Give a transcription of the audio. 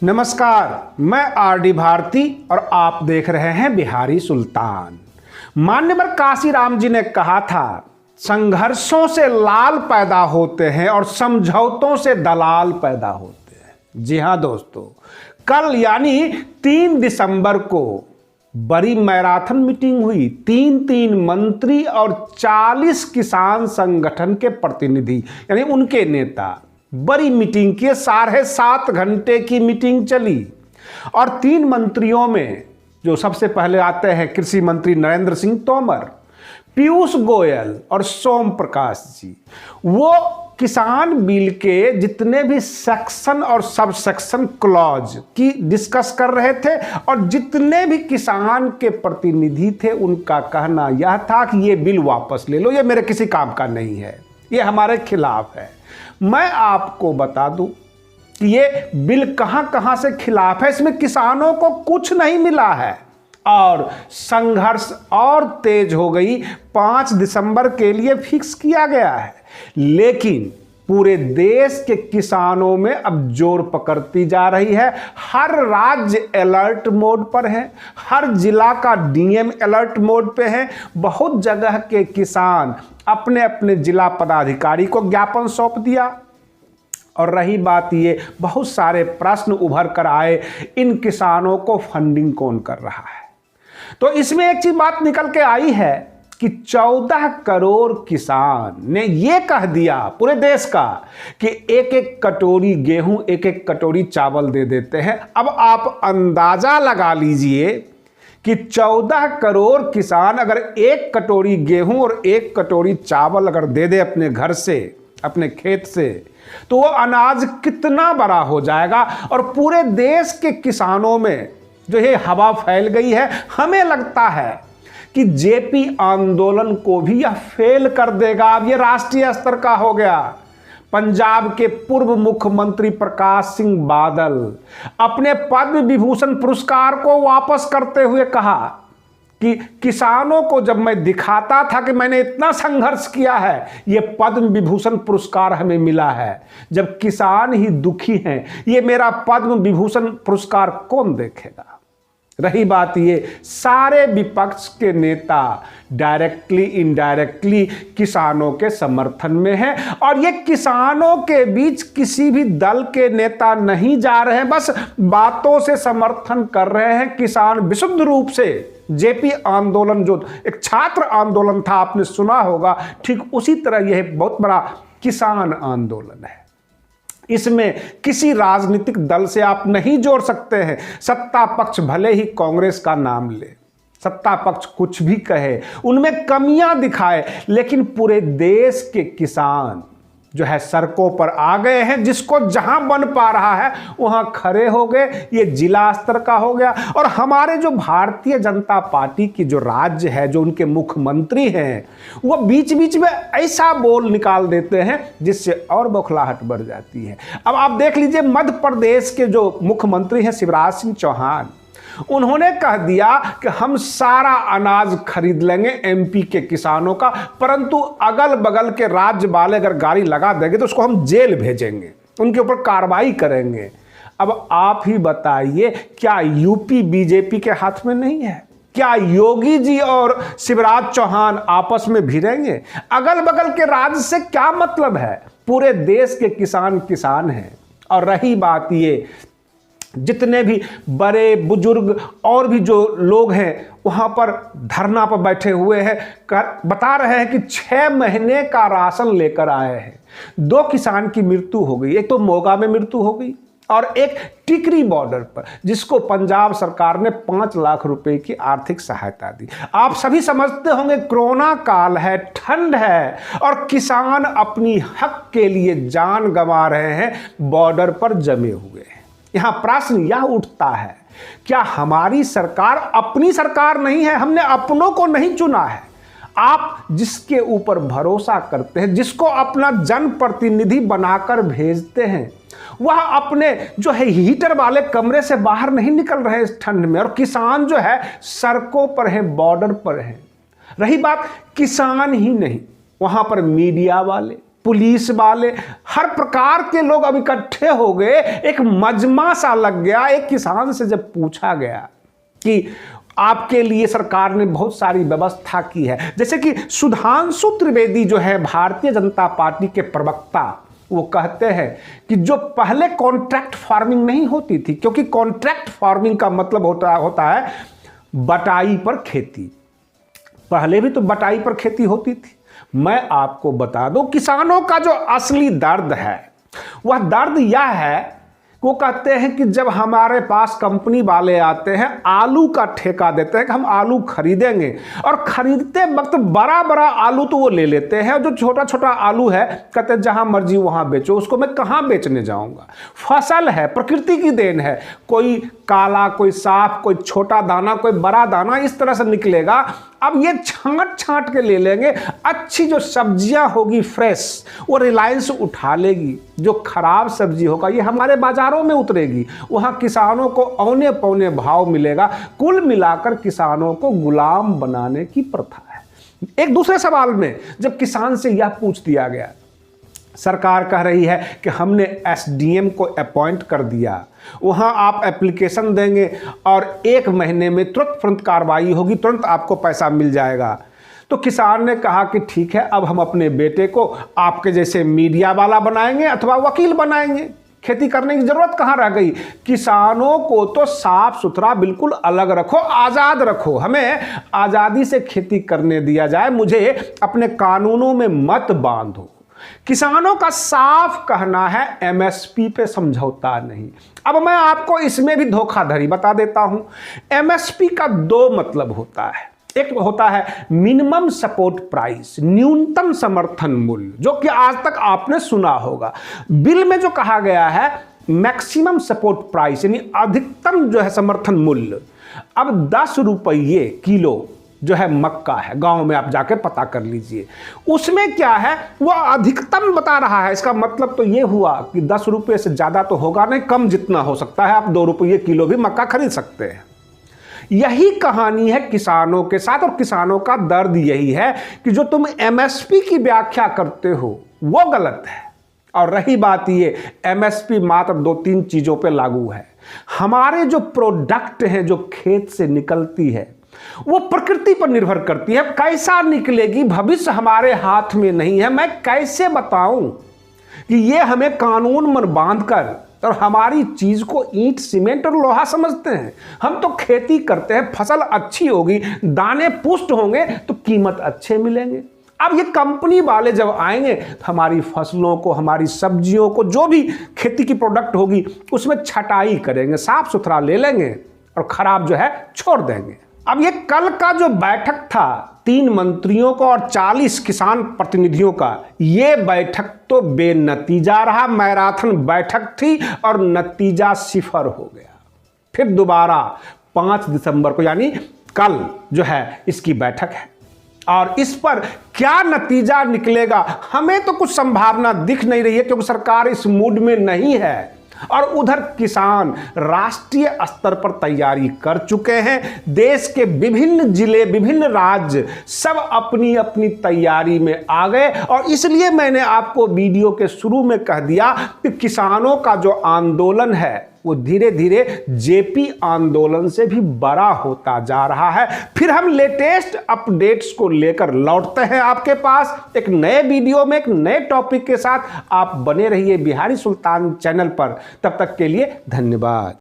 नमस्कार, मैं आरडी भारती और आप देख रहे हैं बिहारी सुल्तान। मान्यवर काशीराम जी ने कहा था, संघर्षों से लाल पैदा होते हैं और समझौतों से दलाल पैदा होते हैं। जी हाँ दोस्तों, कल यानी 3 दिसंबर को बड़ी मैराथन मीटिंग हुई। 3 मंत्री और 40 किसान संगठन के प्रतिनिधि यानी उनके नेता बड़ी मीटिंग की। 7.5 घंटे की मीटिंग चली और 3 मंत्रियों में जो सबसे पहले आते हैं कृषि मंत्री नरेंद्र सिंह तोमर, पीयूष गोयल और सोम प्रकाश जी, वो किसान बिल के जितने भी सेक्शन और सब सेक्शन क्लॉज की डिस्कस कर रहे थे और जितने भी किसान के प्रतिनिधि थे उनका कहना यह था कि ये बिल वापस ले लो, ये मेरे किसी काम का नहीं है, ये हमारे खिलाफ है। मैं आपको बता दूं कि ये बिल कहां से खिलाफ है, इसमें किसानों को कुछ नहीं मिला है और संघर्ष और तेज हो गई। 5 दिसंबर के लिए फिक्स किया गया है, लेकिन पूरे देश के किसानों में अब जोर पकड़ती जा रही है। हर राज्य अलर्ट मोड पर है, हर जिला का डीएम अलर्ट मोड पे है। बहुत जगह के किसान अपने अपने जिला पदाधिकारी को ज्ञापन सौंप दिया। और रही बात ये, बहुत सारे प्रश्न उभर कर आए, इन किसानों को फंडिंग कौन कर रहा है। तो इसमें एक चीज बात निकल के आई है कि 14 करोड़ किसान ने ये कह दिया पूरे देश का कि एक कटोरी गेहूं, एक कटोरी चावल दे देते हैं। अब आप अंदाजा लगा लीजिए कि 14 करोड़ किसान अगर 1 कटोरी गेहूं और 1 कटोरी चावल अगर दे दे अपने घर से, अपने खेत से, तो वो अनाज कितना बड़ा हो जाएगा। और पूरे देश के किसानों में जो ये हवा फैल गई है, हमें लगता है कि जेपी आंदोलन को भी यह फेल कर देगा। अब ये राष्ट्रीय स्तर का हो गया। पंजाब के पूर्व मुख्यमंत्री प्रकाश सिंह बादल अपने पद्म विभूषण पुरस्कार को वापस करते हुए कहा कि किसानों को जब मैं दिखाता था कि मैंने इतना संघर्ष किया है, ये पद्म विभूषण पुरस्कार हमें मिला है। जब किसान ही दुखी हैं, ये मेरा पद्म विभूषण पुरस्कार कौन देखेगा। रही बात ये, सारे विपक्ष के नेता डायरेक्टली इनडायरेक्टली किसानों के समर्थन में हैं और ये किसानों के बीच किसी भी दल के नेता नहीं जा रहे हैं, बस बातों से समर्थन कर रहे हैं। किसान विशुद्ध रूप से जेपी आंदोलन जो एक छात्र आंदोलन था, आपने सुना होगा, ठीक उसी तरह यह बहुत बड़ा किसान आंदोलन है। इसमें किसी राजनीतिक दल से आप नहीं जोड़ सकते हैं। सत्ता पक्ष भले ही कांग्रेस का नाम ले, सत्ता पक्ष कुछ भी कहे, उनमें कमियां दिखाए, लेकिन पूरे देश के किसान जो है सड़कों पर आ गए हैं। जिसको जहां बन पा रहा है वहां खड़े हो गए। ये जिला स्तर का हो गया। और हमारे जो भारतीय जनता पार्टी की जो राज्य है, जो उनके मुख्यमंत्री हैं, वो बीच बीच में ऐसा बोल निकाल देते हैं जिससे और बौखलाहट बढ़ जाती है। अब आप देख लीजिए, मध्य प्रदेश के जो मुख्यमंत्री हैं शिवराज सिंह चौहान, उन्होंने कह दिया कि हम सारा अनाज खरीद लेंगे एमपी के किसानों का, परंतु अगल बगल के राज्य वाले अगर गाड़ी लगा देंगे तो उसको हम जेल भेजेंगे, उनके ऊपर कार्रवाई करेंगे। अब आप ही बताइए, क्या यूपी बीजेपी के हाथ में नहीं है? क्या योगी जी और शिवराज चौहान आपस में भिड़ेंगे? अगल बगल के राज्य से क्या मतलब है? पूरे देश के किसान किसान हैं। और रही बात ये, जितने भी बड़े बुजुर्ग और भी जो लोग हैं वहाँ पर धरना पर बैठे हुए हैं, बता रहे हैं कि 6 महीने का राशन लेकर आए हैं। 2 किसान की मृत्यु हो गई, एक तो मोगा में मृत्यु हो गई और एक टिकरी बॉर्डर पर, जिसको पंजाब सरकार ने 5 लाख रुपए की आर्थिक सहायता दी। आप सभी समझते होंगे, कोरोना काल है, ठंड है और किसान अपनी हक के लिए जान गंवा रहे हैं, बॉर्डर पर जमे हुए हैं। यहां प्रश्न यह उठता है, क्या हमारी सरकार अपनी सरकार नहीं है? हमने अपनों को नहीं चुना है। आप जिसके ऊपर भरोसा करते हैं, जिसको अपना जनप्रतिनिधि बनाकर भेजते हैं, वह अपने जो है हीटर वाले कमरे से बाहर नहीं निकल रहे इस ठंड में, और किसान जो है सड़कों पर है, बॉर्डर पर है। रही बात किसान ही नहीं, वहां पर मीडिया वाले, पुलिस वाले, हर प्रकार के लोग अब इकट्ठे हो गए। एक मजमा सा लग गया। एक किसान से जब पूछा गया कि आपके लिए सरकार ने बहुत सारी व्यवस्था की है, जैसे कि सुधांशु त्रिवेदी जो है भारतीय जनता पार्टी के प्रवक्ता, वो कहते हैं कि जो पहले कॉन्ट्रैक्ट फार्मिंग नहीं होती थी, क्योंकि कॉन्ट्रैक्ट फार्मिंग का मतलब होता है बटाई पर खेती। पहले भी तो बटाई पर खेती होती थी। मैं आपको बता दूं, किसानों का जो असली दर्द है वह दर्द यह है, वो कहते हैं कि जब हमारे पास कंपनी वाले आते हैं, आलू का ठेका देते हैं कि हम आलू खरीदेंगे, और खरीदते वक्त बड़ा बड़ा आलू तो वो ले लेते हैं, और जो छोटा छोटा आलू है कहते हैं जहां मर्जी वहां बेचो, उसको मैं कहां बेचने जाऊंगा। फसल है, प्रकृति की देन है, कोई काला, कोई साफ, कोई छोटा दाना, कोई बड़ा दाना, इस तरह से निकलेगा। अब ये छांट छांट के ले लेंगे। अच्छी जो सब्जियां होगी फ्रेश, वो रिलायंस उठा लेगी। जो खराब सब्जी होगा ये हमारे बाजारों में उतरेगी, वहां किसानों को औने पौने भाव मिलेगा। कुल मिलाकर किसानों को गुलाम बनाने की प्रथा है। एक दूसरे सवाल में जब किसान से यह पूछ दिया गया, सरकार कह रही है कि हमने एसडीएम को अपॉइंट कर दिया, वहां आप एप्लीकेशन देंगे और 1 महीने में तुरंत कार्रवाई होगी, तुरंत आपको पैसा मिल जाएगा। तो किसान ने कहा कि ठीक है, अब हम अपने बेटे को आपके जैसे मीडिया वाला बनाएंगे अथवा वकील बनाएंगे। खेती करने की जरूरत कहाँ रह गई। किसानों को तो साफ सुथरा बिल्कुल अलग रखो, आज़ाद रखो, हमें आज़ादी से खेती करने दिया जाए, मुझे अपने कानूनों में मत बांधो। किसानों का साफ कहना है एमएसपी पे समझौता नहीं। अब मैं आपको इसमें भी धोखाधड़ी बता देता हूं। एमएसपी का 2 मतलब होता है। एक होता है मिनिमम सपोर्ट प्राइस, न्यूनतम समर्थन मूल्य, जो कि आज तक आपने सुना होगा। बिल में जो कहा गया है मैक्सिमम सपोर्ट प्राइस, यानी अधिकतम जो है समर्थन मूल्य। अब 10 रुपये किलो जो है मक्का है, गांव में आप जाके पता कर लीजिए, उसमें क्या है वो अधिकतम बता रहा है। इसका मतलब तो ये हुआ कि 10 रुपये से ज़्यादा तो होगा नहीं, कम जितना हो सकता है, आप 2 रुपये किलो भी मक्का खरीद सकते हैं। यही कहानी है किसानों के साथ, और किसानों का दर्द यही है कि जो तुम एमएसपी की व्याख्या करते हो वो गलत है। और रही बात ये, एमएसपी मात्र 2-3 चीज़ों पे लागू है। हमारे जो प्रोडक्ट हैं, जो खेत से निकलती है, वो प्रकृति पर निर्भर करती है। कैसा निकलेगी भविष्य हमारे हाथ में नहीं है। मैं कैसे बताऊं कि ये हमें कानून में बांधकर और हमारी चीज को ईंट, सीमेंट और लोहा समझते हैं। हम तो खेती करते हैं, फसल अच्छी होगी, दाने पुष्ट होंगे तो कीमत अच्छे मिलेंगे। अब ये कंपनी वाले जब आएंगे तो हमारी फसलों को, हमारी सब्जियों को, जो भी खेती की प्रोडक्ट होगी उसमें छटाई करेंगे, साफ सुथरा ले लेंगे और खराब जो है छोड़ देंगे। अब ये कल का जो बैठक था 3 मंत्रियों का और 40 किसान प्रतिनिधियों का, ये बैठक तो बेनतीजा रहा। मैराथन बैठक थी और नतीजा 0 हो गया। फिर दोबारा 5 दिसंबर को, यानी कल जो है इसकी बैठक है, और इस पर क्या नतीजा निकलेगा हमें तो कुछ संभावना दिख नहीं रही है, क्योंकि सरकार इस मूड में नहीं है। और उधर किसान राष्ट्रीय स्तर पर तैयारी कर चुके हैं। देश के विभिन्न जिले, विभिन्न राज्य सब अपनी अपनी तैयारी में आ गए। और इसलिए मैंने आपको वीडियो के शुरू में कह दिया कि किसानों का जो आंदोलन है वो धीरे धीरे जेपी आंदोलन से भी बड़ा होता जा रहा है। फिर हम लेटेस्ट अपडेट्स को लेकर लौटते हैं आपके पास एक नए वीडियो में, एक नए टॉपिक के साथ। आप बने रहिए बिहारी सुल्तान चैनल पर। तब तक के लिए धन्यवाद।